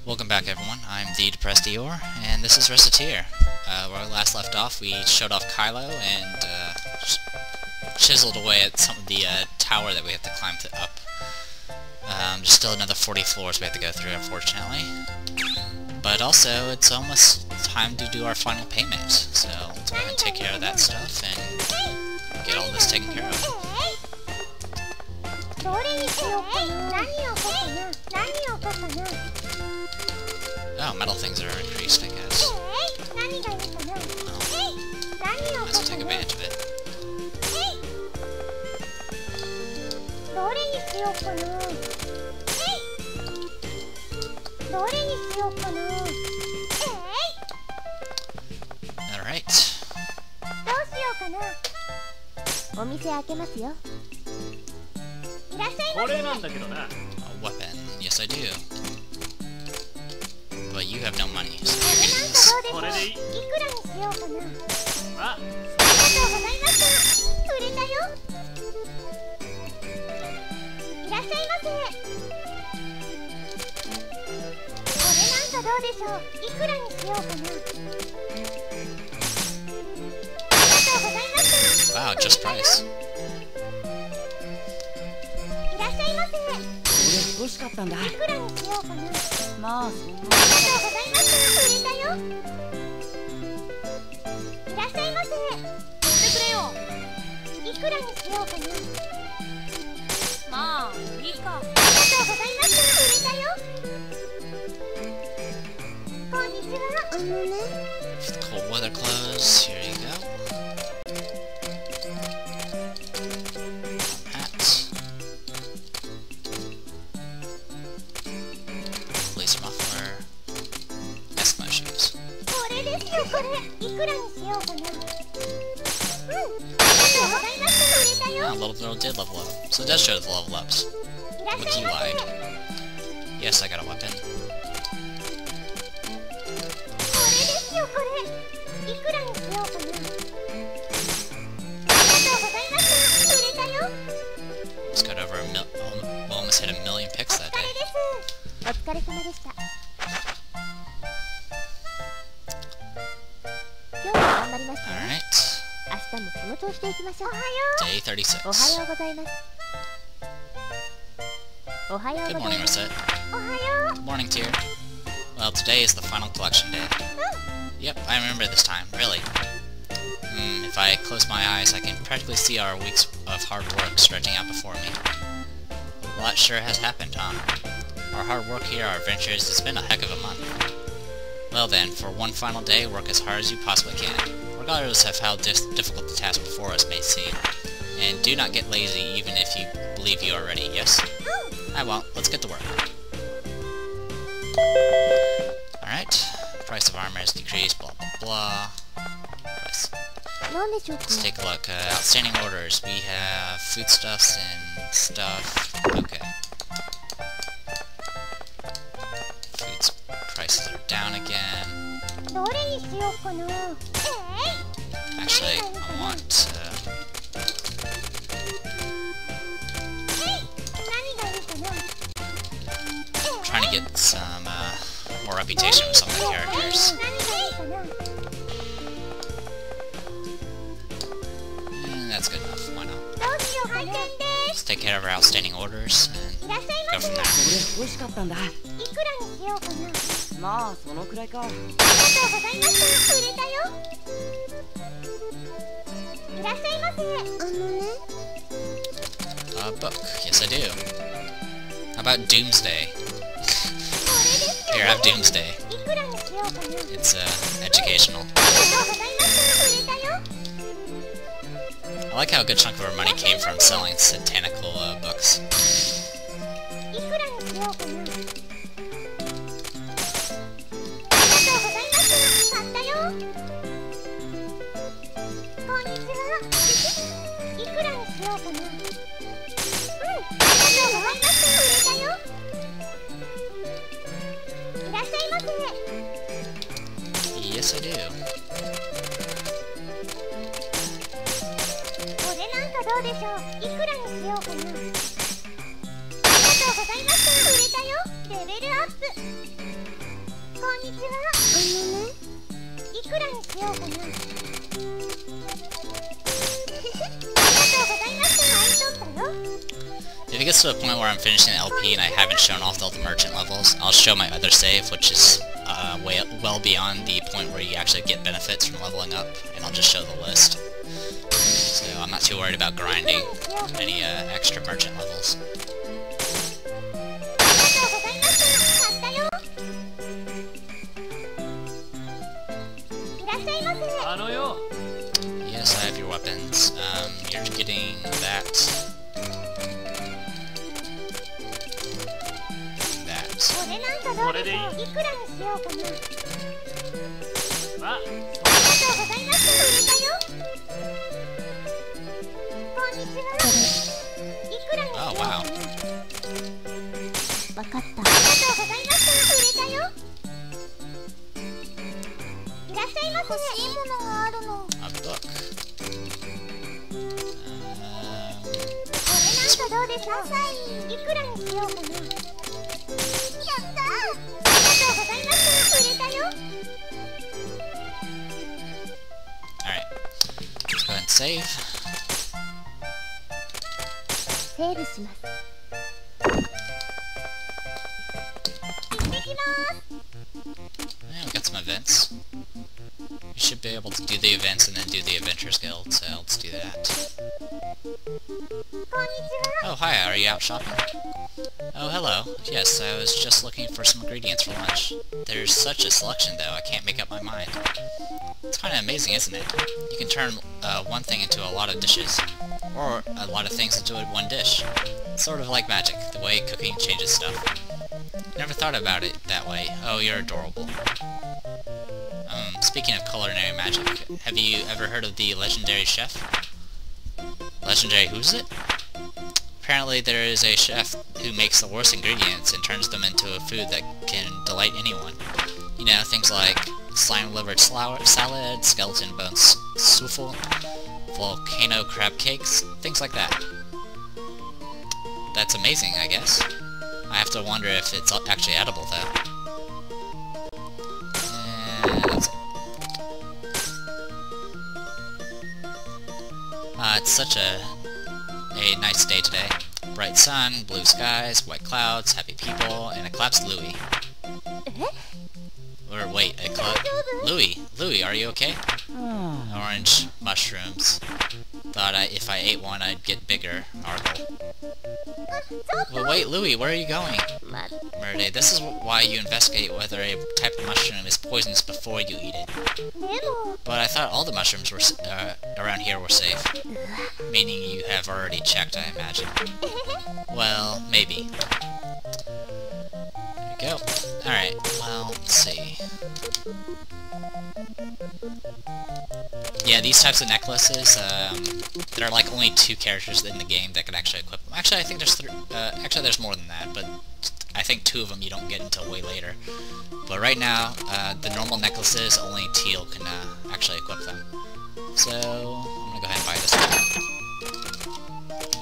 Welcome back everyone, I'm the Depressed Eeyore, and this is Recettear. Where we last left off, we showed off Kylo and chiseled away at some of the tower that we have to climb up. There's still another 40 floors we have to go through, unfortunately. But also, it's almost time to do our final payment, so let's go ahead and take care of that stuff and get all this taken care of. Oh, metal things are increased, I guess. Well, let's take advantage of it. Alright. A weapon. Yes, I do. But you have no money, so you're gonna use. Wow, just price. Cold weather clothes, here you go. Hats. Laser muffler. Eskimo shoes. Oh, little girl did level up. So it does show the level ups. Wiki lied. Yes, I got a weapon. Just got over almost hit 1,000,000 picks that day. Alright. Day 36. Good morning, Recette. Good morning, Tyr. Well, today is the final collection day. Yep, I remember this time, really. If I close my eyes, I can practically see our weeks of hard work stretching out before me. A lot sure has happened, huh? Our hard work here, our adventures, it's been a heck of a month. Well then, for one final day, work as hard as you possibly can, regardless of how difficult the task before us may seem. And do not get lazy even if you believe you are ready, yes? I won't. Let's get to work. Alright. Price of armor has decreased, blah blah blah. Price. Let's take a look. Outstanding orders. We have foodstuffs and stuff. Okay. Food's prices are down again. Actually, I want I'm trying to get some more reputation with some of the characters. And that's good enough, why not? Let's take care of our outstanding orders and go from there. Book. Yes, I do. How about Doomsday? Here, have Doomsday. It's, educational. I like how a good chunk of our money came from selling satanical, books. Yes, I do. どうでしょう。いくらにしようかな。ありがとうございました。売れたよ。レベルアップ。If it gets to a point where I'm finishing the LP and I haven't shown off all the merchant levels, I'll show my other save, which is well beyond the point where you actually get benefits from leveling up, and I'll just show the list. So I'm not too worried about grinding any extra merchant levels. Yes, I have your weapons. You're getting that. Oh, wow. A book. Alright. Let's go ahead and save. Yeah, we got some events. We should be able to do the events and then do the Adventurers Guild, so let's do that. Oh, hi, are you out shopping? Oh, hello. Yes, I was just looking for some ingredients for lunch. There's such a selection, though, I can't make up my mind. It's kind of amazing, isn't it? You can turn one thing into a lot of dishes, or a lot of things into one dish. It's sort of like magic, the way cooking changes stuff. Never thought about it that way. Oh, you're adorable. Speaking of culinary magic, have you ever heard of the legendary chef? Legendary who's it? Apparently there is a chef who makes the worst ingredients and turns them into a food that can delight anyone. You know, things like slime-livered salad, skeleton bone souffle, volcano crab cakes, things like that. That's amazing, I guess. I have to wonder if it's actually edible, though. It's such a nice day today. Bright sun, blue skies, white clouds, happy people, and a collapsed Louie. Or wait, Louie, are you okay? Orange mushrooms. Thought if I ate one, I'd get bigger. Argle. Well, wait, Louie, where are you going? Merde, this is why you investigate whether a type of mushroom is poisonous before you eat it. But I thought all the mushrooms were around here were safe. Meaning you have already checked, I imagine. Well, maybe. There we go. Alright, well, let's see. Yeah, these types of necklaces, there are like only 2 characters in the game that can actually equip them. Actually, I think there's actually there's more than that, but I think 2 of them you don't get until way later. But right now, the normal necklaces, only Teal can actually equip them. So, I'm gonna go ahead and buy this one.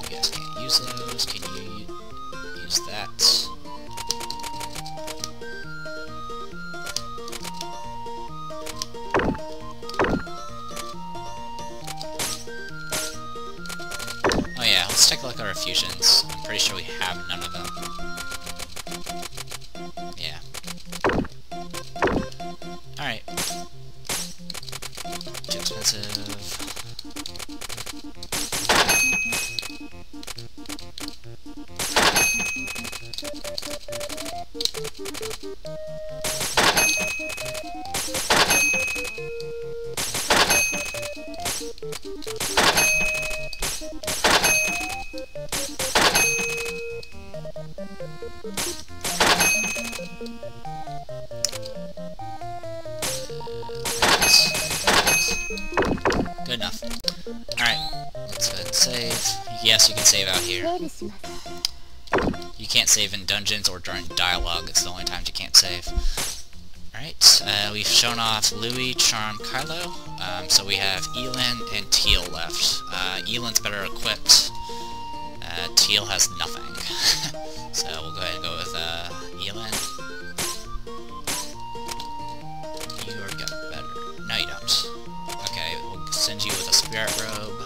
You guys can't use those. Can you use that? Oh yeah, let's take a look at our fusions. I'm pretty sure we have none of them. Yeah. Alright. Too expensive. Good enough. Alright, let's go ahead and save. Yes, you can save out here. You can't save in dungeons or during dialogue. It's the only times you can't save. Alright, we've shown off Louie, Charm, Kylo. So we have Elan and Teal left. Elan's better equipped. Teal has nothing. So we'll go ahead and go with Elan. spirit robe.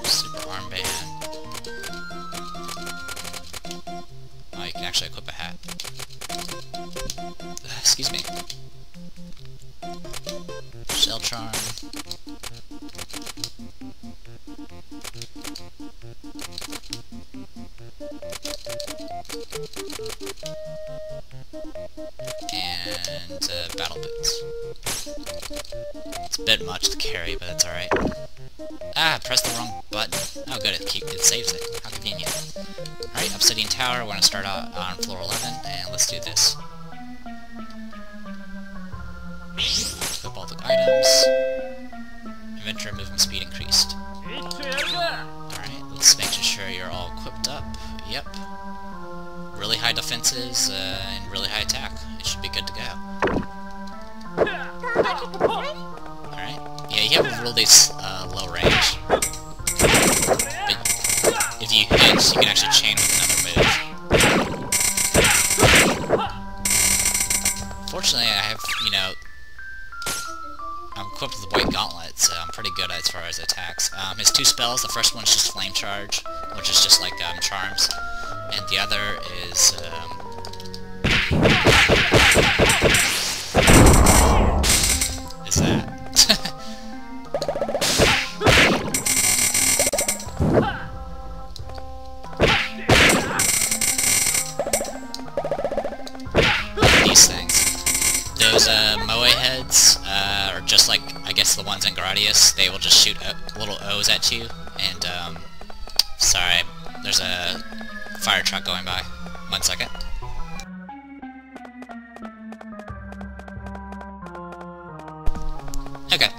Super armband. Oh, you can actually equip a hat. Excuse me. Shell charm. And battle boots. It's a bit much to carry, but that's alright. Ah, pressed the wrong button. Oh good, it saves it. How convenient. Alright, Obsidian Tower, we're gonna start out on floor 11, and let's do this. Equip all the items. Inventory movement speed increased. Alright, let's make sure you're all equipped up. Yep. Really high defenses, and really high attack. It should be good to go. Alright. Yeah, you have a really low range. But if you hit, you can actually chain with another move. Fortunately, I have, you know, I'm equipped with the White Gauntlet, so I'm pretty good as far as attacks. His two spells, the first one's just Flame Charge, which is just like Charms. And the other is, that. These things. Those, Moe heads, are just like, I guess, the ones in Gradius. They will just shoot little O's at you, and, sorry, there's a fire truck going by. 1 second. Okay.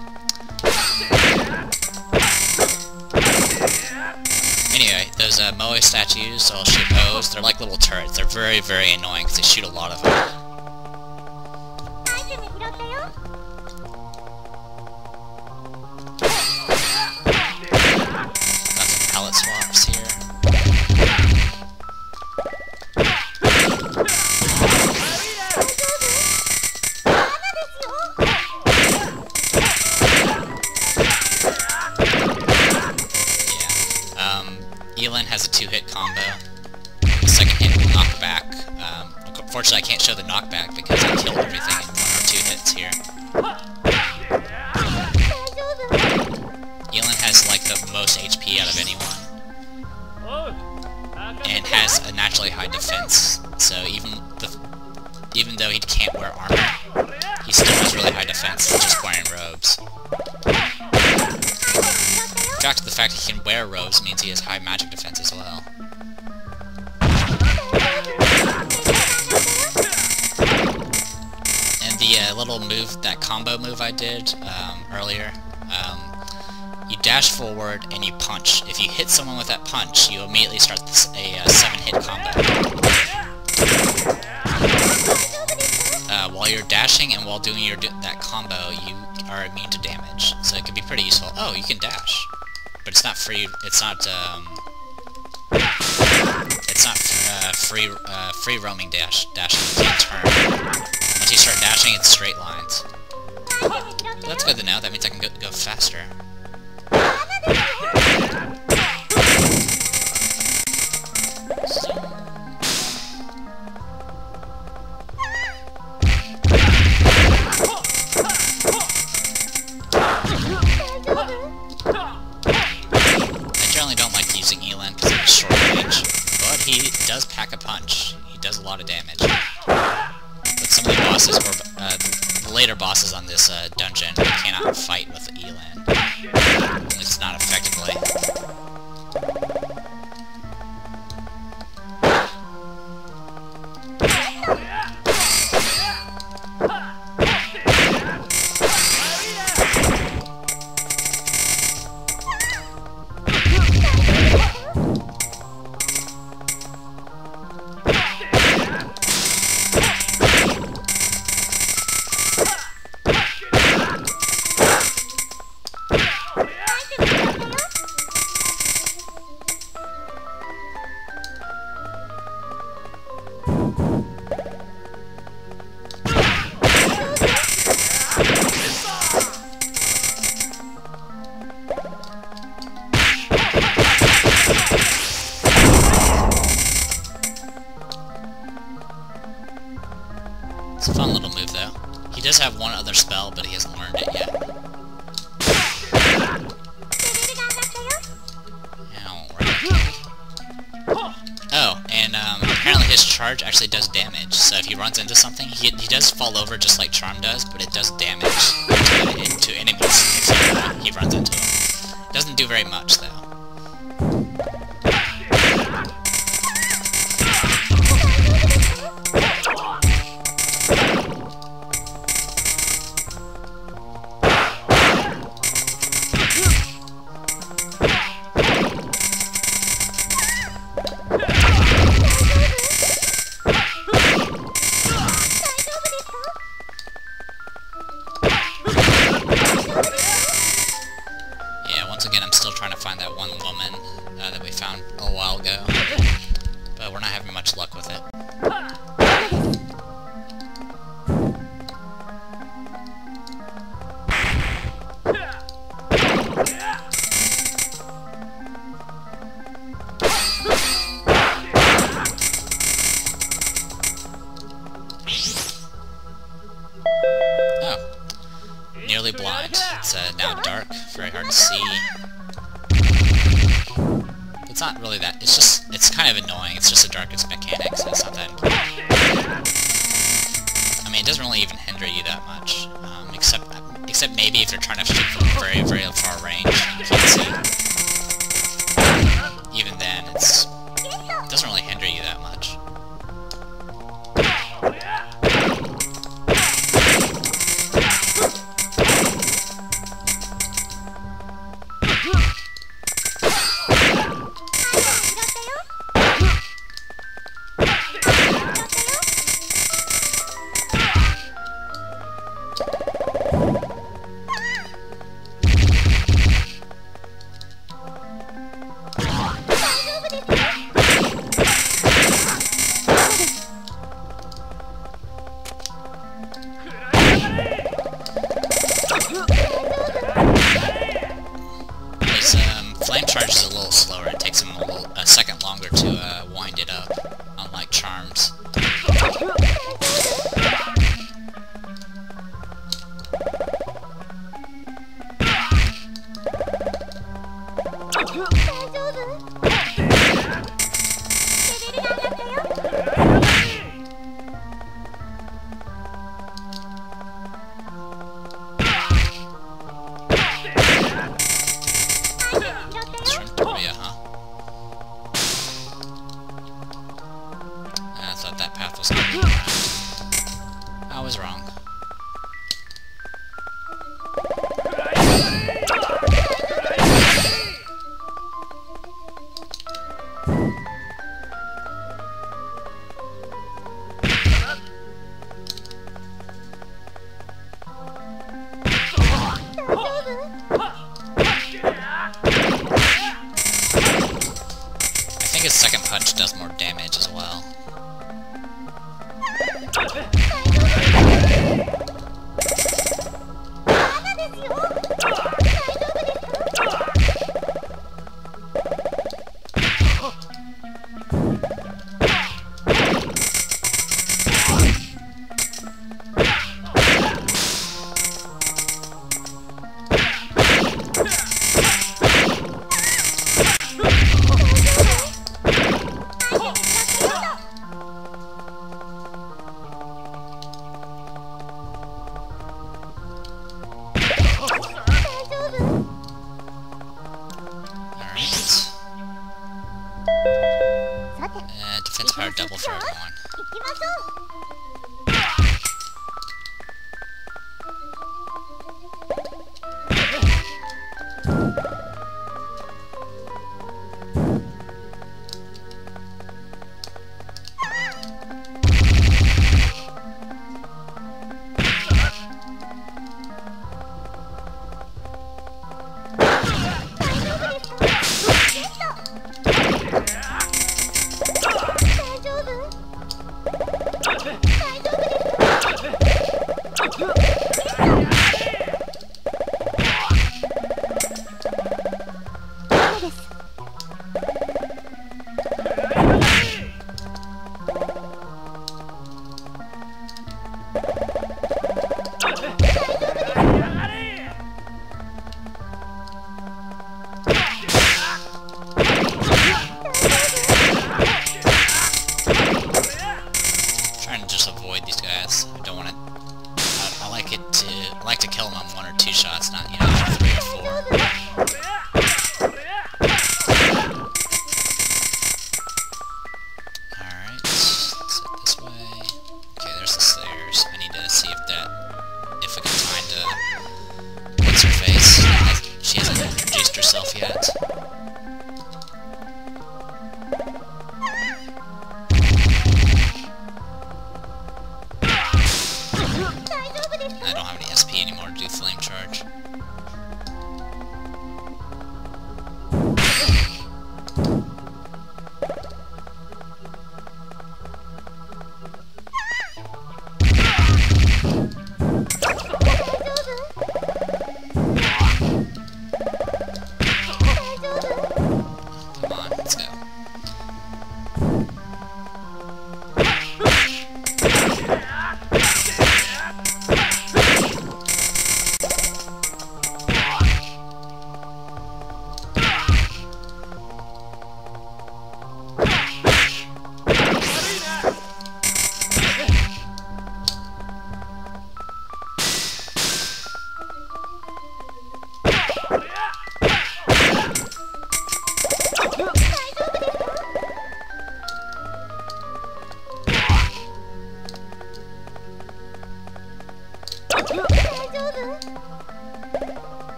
Anyway, those Moe statues all shoot O's. They're like little turrets. They're very, very annoying because they shoot a lot of them. Got some pallet swaps here. Elan has a 2-hit combo. The second hit will knock back. Unfortunately, I can't show the knockback because I killed everything in 1 or 2 hits here. Elan has like the most HP out of anyone, and has a naturally high defense. So even though he can't wear armor, he still has really high defense just wearing robes. In fact, the fact he can wear robes means he has high magic defense as well. And the little move, that combo move I did earlier, you dash forward and you punch. If you hit someone with that punch, you immediately start a 7-hit combo. While you're dashing and while doing that combo, you are immune to damage, so it can be pretty useful. Oh, you can dash. But it's not free. It's not. Free roaming dash. Dashing. You can't turn. Once you start dashing, it's straight lines. But that's good to know. That means I can go faster. Using Elan because of his short range, but he does pack a punch. He does a lot of damage. But some of the bosses, or the later bosses on this dungeon, they cannot fight with Elan. At least not effectively. spell, but he hasn't learned it yet. Oh, and apparently his charge actually does damage, so if he runs into something, he does fall over just like Charm does, but it does damage to enemies if he runs into them. It doesn't do very much, though. Trying to find that one woman that we found a while ago, but we're not having much luck with it. Oh. Nearly blind. It's now dark, very hard to see. It's not really that, it's kind of annoying, it's just the darkest mechanics, it's not that important. I mean, it doesn't really even hinder you that much, except maybe if you're trying to shoot from very, very far range, you can't see. Even then, it doesn't really hinder you that much. Flame charge is a little slower. It takes him a second longer to wind it up, unlike Charms. I thought that path was going to be around. I was wrong. I think his second punch does more damage as well. Defense power double for everyone.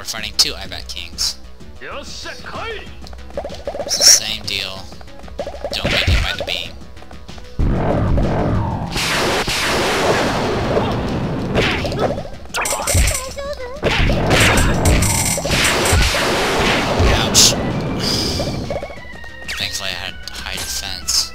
fighting 2 Eyebat Kings. It's the same deal. Don't get hit by the beam. Ouch. Thankfully I had high defense.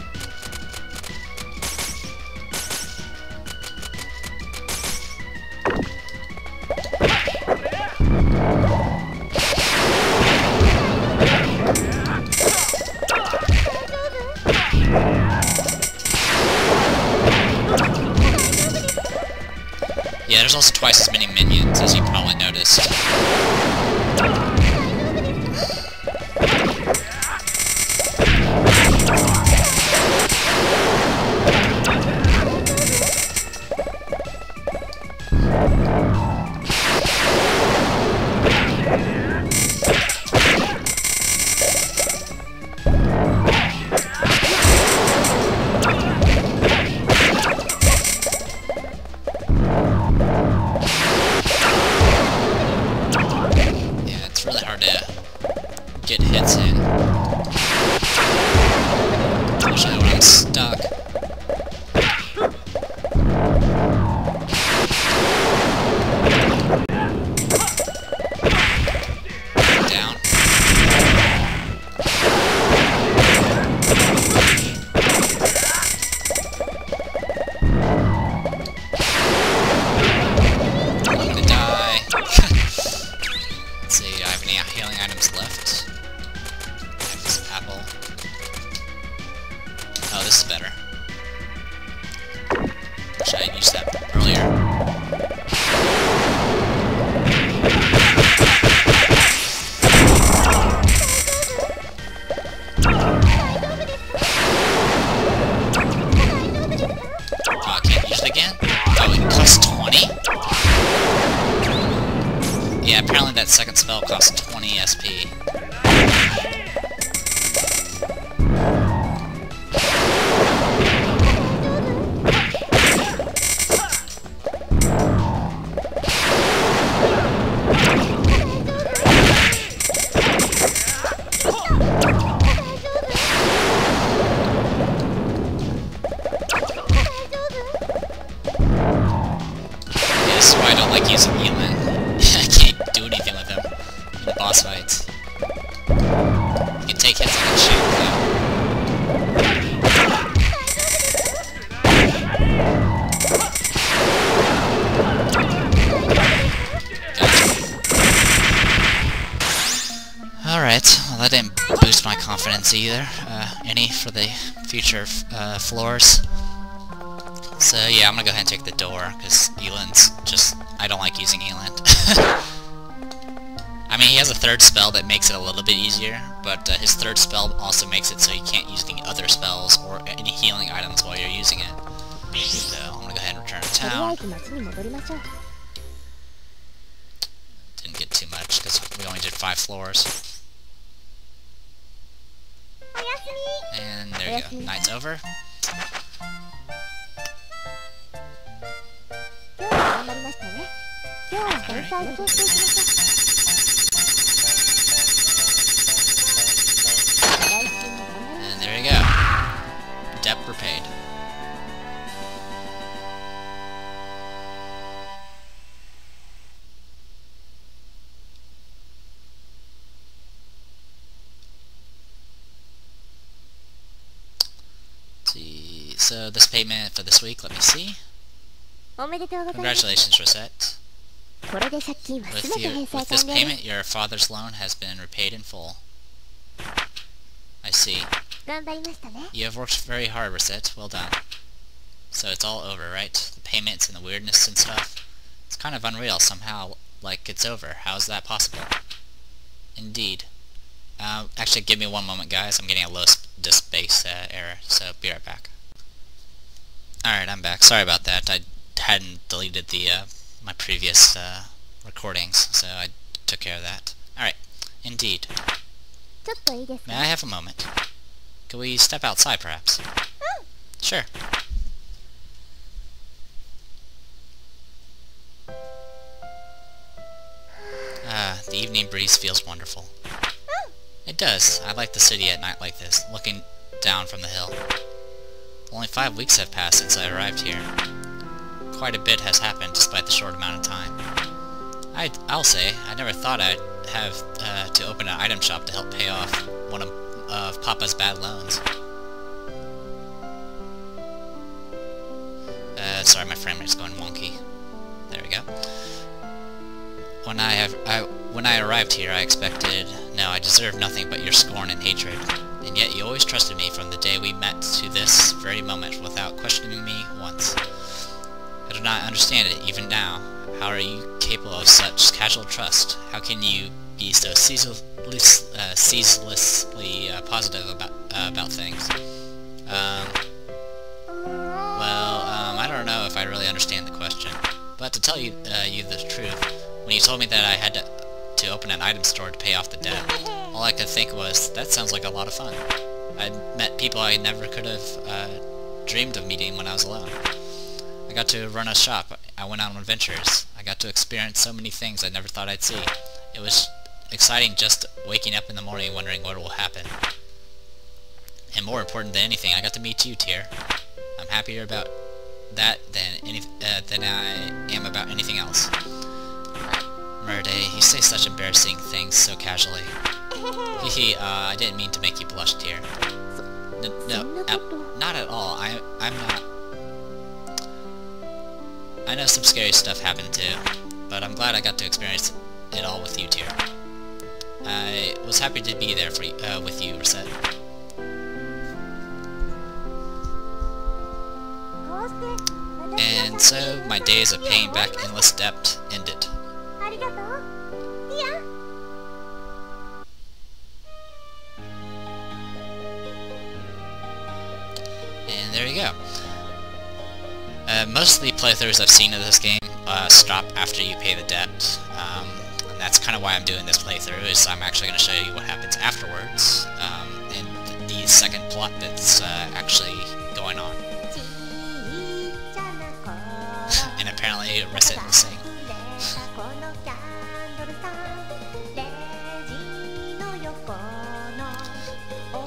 Yeah, there's also twice as many minions, as you probably noticed. Get hits in. Especially when I'm stuck. Down. I'm gonna die. Let's see, do I have any healing items left? Apple. Oh, this is better. Wish I had used that earlier. Oh, I can't use it again? Oh, it costs 20? Yeah, apparently that second spell costs 20 SP. This is why I don't like using Elan. I can't do anything with him in the boss fights. You can take hits on the shield though. Alright, well that didn't boost my confidence either, any for the future floors. So yeah, I'm gonna go ahead and take the door, because Elan's just... I don't like using Elan. I mean, he has a third spell that makes it a little bit easier, but his third spell also makes it so you can't use the other spells or any healing items while you're using it. So, I'm gonna go ahead and return to town. Didn't get too much, because we only did 5 floors. And there you go, night's over. And there you go. Debt repaid. Let's see. So this payment for this week, let me see. Congratulations, Recette. With this payment, your father's loan has been repaid in full. I see. You have worked very hard, Recette. Well done. So it's all over, right? The payments and the weirdness and stuff. It's kind of unreal somehow, like it's over. How is that possible? Indeed. Actually, give me one moment, guys. I'm getting a low disk space error, so be right back. Alright, I'm back. Sorry about that. I hadn't deleted the my previous recordings, so I took care of that. Alright, indeed. May I have a moment? Can we step outside, perhaps? Sure. The evening breeze feels wonderful. It does. I like the city at night like this, looking down from the hill. Only 5 weeks have passed since I arrived here. Quite a bit has happened despite the short amount of time. I'll say, I never thought I'd have to open an item shop to help pay off one of Papa's bad loans. Sorry, my frame rate's going wonky. There we go. When I arrived here, I expected... No, I deserved nothing but your scorn and hatred. And yet you always trusted me from the day we met to this very moment without questioning me once. I do not understand it, even now. How are you capable of such casual trust? How can you be so ceaselessly positive about things? I don't know if I really understand the question. But to tell you the truth, when you told me that I had to open an item store to pay off the debt, all I could think was, that sounds like a lot of fun. I'd met people I never could have dreamed of meeting when I was alone. I got to run a shop, I went on adventures, I got to experience so many things I never thought I'd see. It was exciting just waking up in the morning wondering what will happen. And more important than anything, I got to meet you, Tyr. I'm happier about that than I am about anything else. Murday, you say such embarrassing things so casually. Hehe, I didn't mean to make you blush, Tyr. No, not at all. I'm not... I know some scary stuff happened too, but I'm glad I got to experience it all with you, Tyr. I was happy to be there for with you, Recette. And so, my days of paying back endless debt ended. And there you go. Most of the playthroughs I've seen of this game stop after you pay the debt. And that's kind of why I'm doing this playthrough, is I'm actually going to show you what happens afterwards, and the second plot that's actually going on. And apparently Recettear will sing.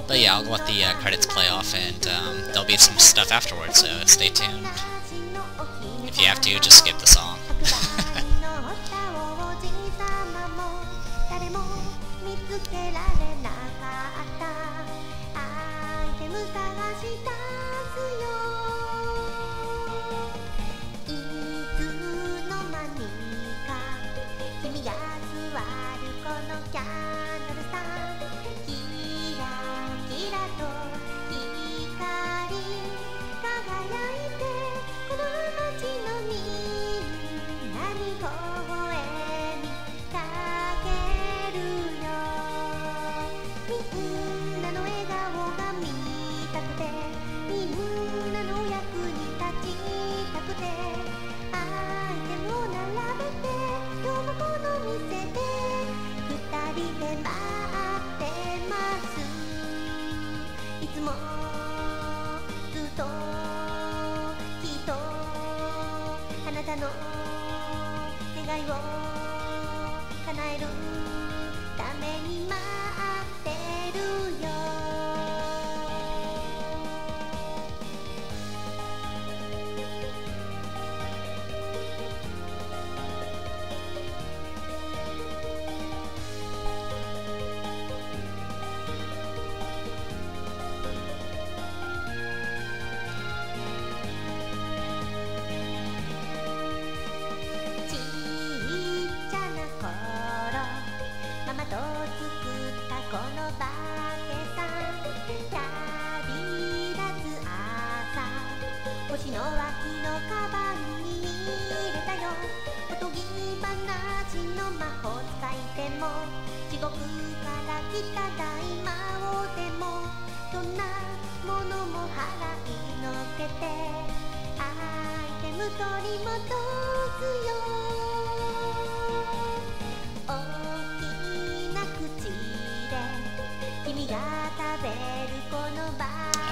But yeah, I'll let the credits play off, and there'll be some stuff afterwards, so stay tuned. If you have to, just skip the song.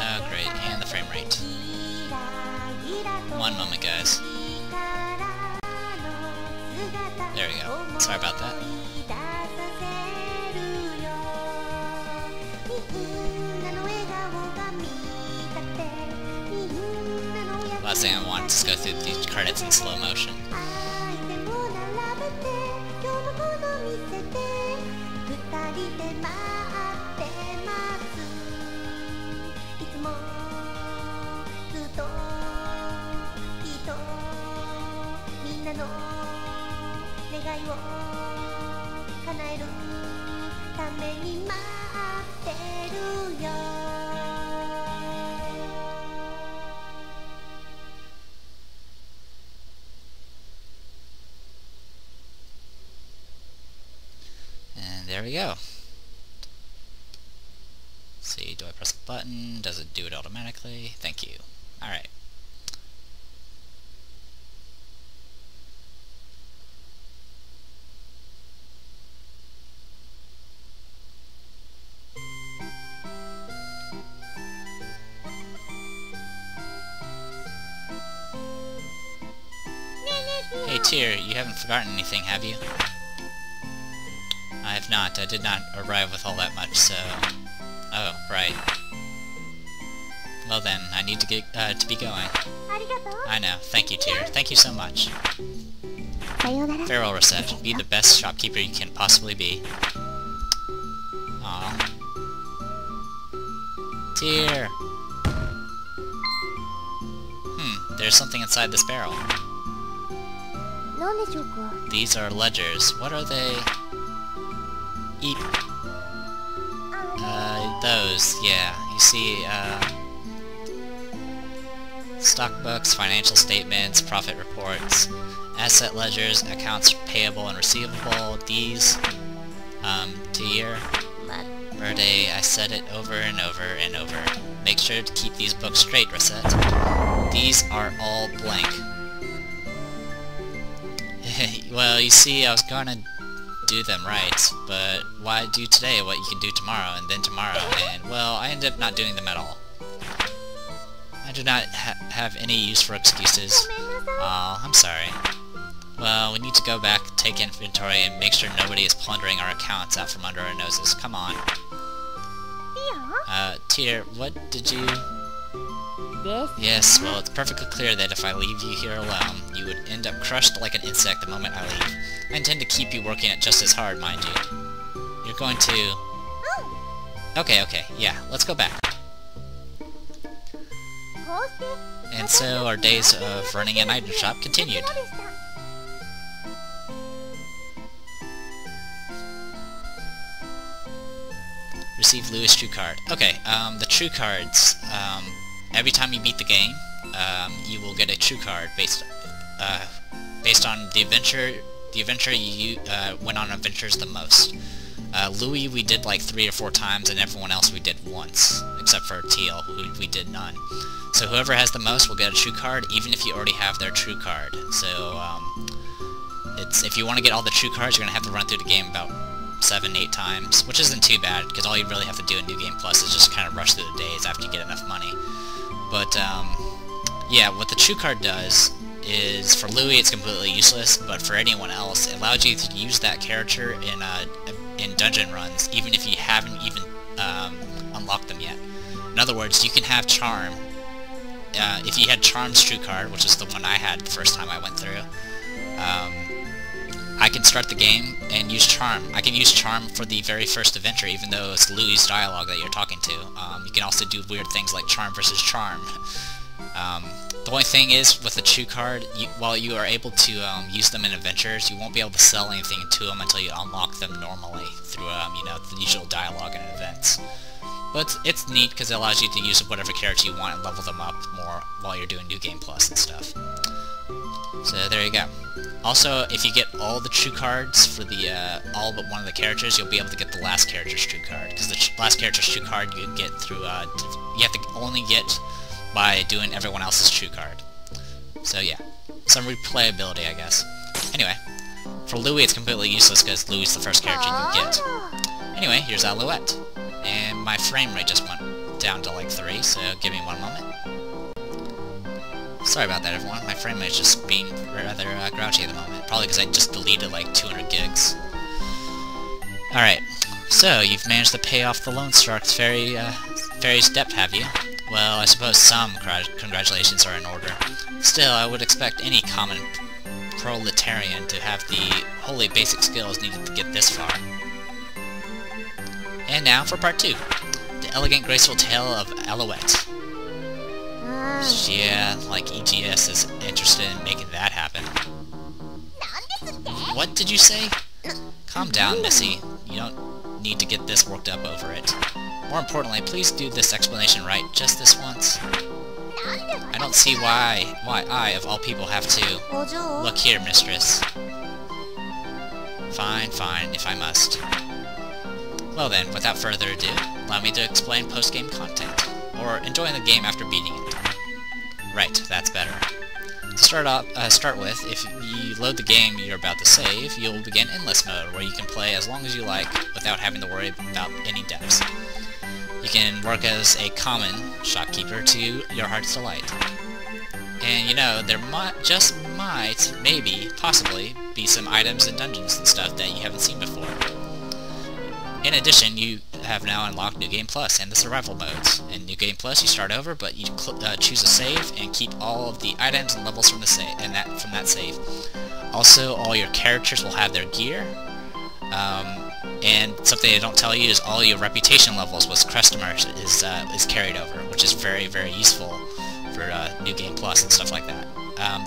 Oh great, and the frame rate. One moment, guys. There we go. Sorry about that. Last thing I want is to go through these credits in slow motion. And there we go. Let's see, do I press a button? Does it do it automatically? Thank you. Alright. Hey Tyr, you haven't forgotten anything, have you? I have not. I did not arrive with all that much, so... Oh, right. Well then, I need to get to be going. I know. Thank you, Tyr. Thank you so much. Farewell, Recettear. Be the best shopkeeper you can possibly be. Aww. Tyr! There's something inside this barrel. These are ledgers. What are they? Those, yeah. You see, stock books, financial statements, profit reports, asset ledgers, accounts payable and receivable. These, Tyr, Verde, I said it over and over and over. Make sure to keep these books straight, Recettear. These are all blank. Well, you see, I was gonna do them right, but why do today what you can do tomorrow, and then tomorrow, and, well, I ended up not doing them at all. I do not have any use for excuses. Aw, I'm sorry. Well, we need to go back, take inventory, and make sure nobody is plundering our accounts out from under our noses. Come on. Tyr, what did you... Yes, well, it's perfectly clear that if I leave you here alone, you would end up crushed like an insect the moment I leave. I intend to keep you working it just as hard, mind you. You're going to... Okay, yeah, let's go back. And so, our days of running an item shop continued. Receive Louis' true card. Okay, the true cards, every time you beat the game, you will get a true card based on the adventure you went on adventures the most. Louis we did like 3 or 4 times, and everyone else we did once, except for Teal, who we did none. So whoever has the most will get a true card, even if you already have their true card. So, if you want to get all the true cards, you're going to have to run through the game about 7-8 times, which isn't too bad, because all you really have to do in New Game Plus is just kind of rush through the days after you get enough money. But, yeah, what the true card does is, for Louis it's completely useless, but for anyone else, it allows you to use that character in dungeon runs, even if you haven't even unlocked them yet. In other words, you can have Charm. If you had Charm's true card, which is the one I had the first time I went through, I can start the game and use Charm. I can use Charm for the very first adventure, even though it's Louis' dialogue that you're talking to. You can also do weird things like Charm versus Charm. The only thing is, with the true card, while you are able to use them in adventures, you won't be able to sell anything to them until you unlock them normally through, you know, the usual dialogue and events. But it's neat because it allows you to use whatever character you want and level them up more while you're doing New Game Plus and stuff. So there you go. Also, if you get all the true cards for the all but one of the characters, you'll be able to get the last character's true card. Because the last character's true card you get through you have to only get by doing everyone else's true card. So yeah, some replayability, I guess. Anyway, for Louis it's completely useless because Louis is the first character you get. Anyway, here's Alouette. And my frame rate just went down to like 3, so give me 1 moment. Sorry about that, everyone. My frame rate's just being rather grouchy at the moment. Probably because I just deleted like 200 gigs. Alright, So, you've managed to pay off the Lone Stark's fairy's debt, have you? Well, I suppose some congratulations are in order. Still, I would expect any common proletarian to have the wholly basic skills needed to get this far. And now for part 2. The elegant, graceful tale of Alouette. Yeah, like EGS is interested in making that happen. What did you say? Calm down, Missy. You don't need to get this worked up over it. More importantly, please do this explanation right just this once. I don't see why I, of all people, have to. Look here, mistress. Fine, if I must. Well then, without further ado, allow me to explain post-game content, or enjoying the game after beating it. Right, that's better. To start with, if you load the game you're about to save, you'll begin Endless Mode, where you can play as long as you like without having to worry about any deaths. You can work as a common shopkeeper to your heart's delight. And you know, there might, maybe, possibly, be some items and dungeons and stuff that you haven't seen before. In addition, you have now unlocked New Game Plus and the survival modes. In New Game Plus, you start over, but you choose a save and keep all of the items and levels from the save, from that save. Also, all your characters will have their gear. And something they don't tell you is all your reputation levels with customers is carried over, which is very, very useful for New Game Plus and stuff like that.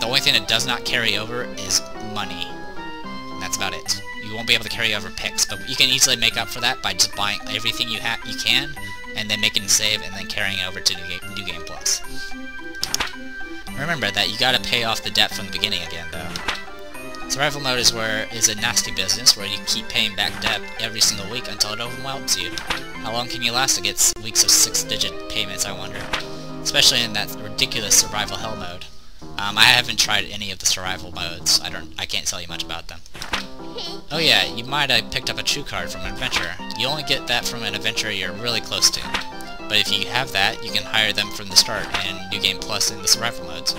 The only thing that does not carry over is money. And that's about it. You won't be able to carry over picks, but you can easily make up for that by just buying everything you can, and then making a save, and then carrying it over to New Game Plus. Remember that you gotta pay off the debt from the beginning again, though. Survival mode is a nasty business where you keep paying back debt every single week until it overwhelms you. How long can you last against weeks of 6-digit payments, I wonder? Especially in that ridiculous survival hell mode. I haven't tried any of the survival modes. I can't tell you much about them. Oh yeah, you might have picked up a true card from an adventurer. You only get that from an adventurer you're really close to. But if you have that, you can hire them from the start in New Game Plus in the survival modes.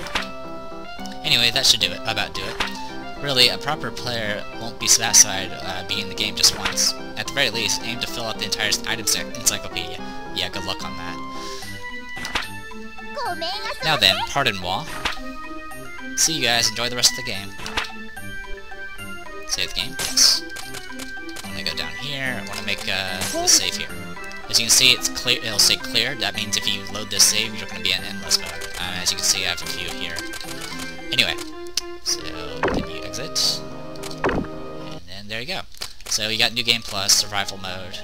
Anyway, that should about do it. Really, a proper player won't be satisfied beating the game just once. At the very least, aim to fill out the entire item encyclopedia. Yeah, good luck on that. Now then, pardon-moi. See you guys, enjoy the rest of the game. Save the game? Yes. I'm gonna go down here, I wanna make the save here. As you can see, it's clear. It'll say clear. That means if you load this save, you're gonna be in endless mode. As you can see, I have a few here. Anyway, so then you exit, and then there you go. So you got New Game Plus, Survival Mode.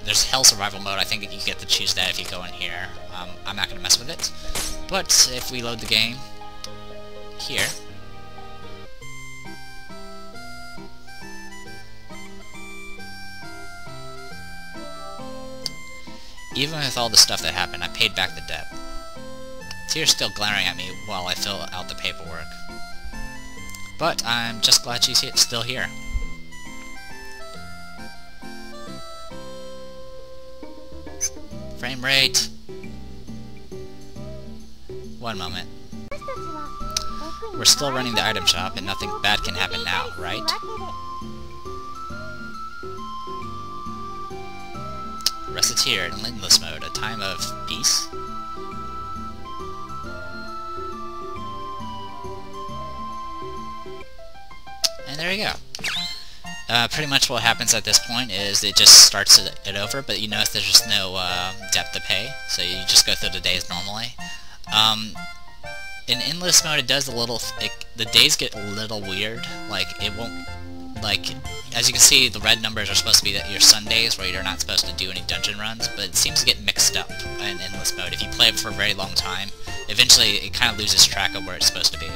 There's Hell Survival Mode. I think you get to choose that if you go in here. I'm not gonna mess with it. But if we load the game here, even with all the stuff that happened, I paid back the debt. Tears still glaring at me while I fill out the paperwork. But I'm just glad she's still here. Frame rate. One moment. We're still running the item shop, and nothing bad can happen now, right? Recettear in Endless Mode, a time of peace. And there you go. Pretty much what happens at this point is it just starts it over, but you notice there's just no depth to pay, so you just go through the days normally. In Endless Mode, it does the days get a little weird. Like, it won't, like, as you can see, the red numbers are supposed to be your Sundays, where you're not supposed to do any dungeon runs, but it seems to get mixed up in Endless Mode. If you play it for a very long time, eventually it kind of loses track of where it's supposed to be.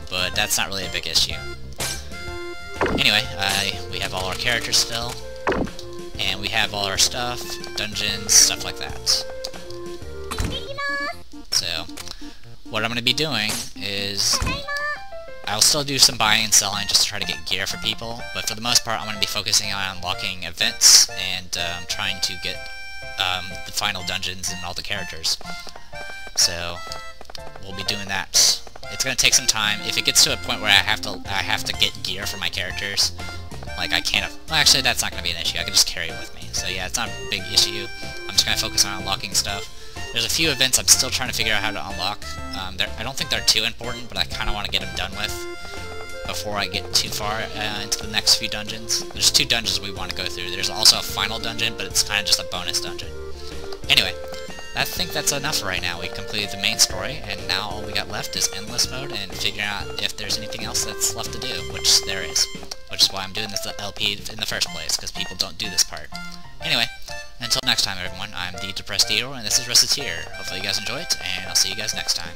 But that's not really a big issue. Anyway, we have all our characters still, and we have all our stuff, dungeons, stuff like that. So, what I'm going to be doing is, I'll still do some buying and selling just to try to get gear for people, but for the most part I'm going to be focusing on unlocking events and trying to get the final dungeons and all the characters. So, we'll be doing that. It's going to take some time. If it gets to a point where I have to get gear for my characters, Like, I can't... Well, actually, that's not going to be an issue. I can just carry it with me. So yeah, it's not a big issue. I'm just going to focus on unlocking stuff. There's a few events I'm still trying to figure out how to unlock. I don't think they're too important, but I kind of want to get them done with before I get too far into the next few dungeons. There's 2 dungeons we want to go through. There's also a final dungeon, but it's kind of just a bonus dungeon. Anyway, I think that's enough for right now. We completed the main story, and now all we got left is endless mode and figuring out if there's anything else that's left to do, which there is. Which is why I'm doing this LP in the first place, because people don't do this part. Anyway, until next time everyone, I'm the Depressed Eagle, and this is Recettear. Hopefully you guys enjoy it, and I'll see you guys next time.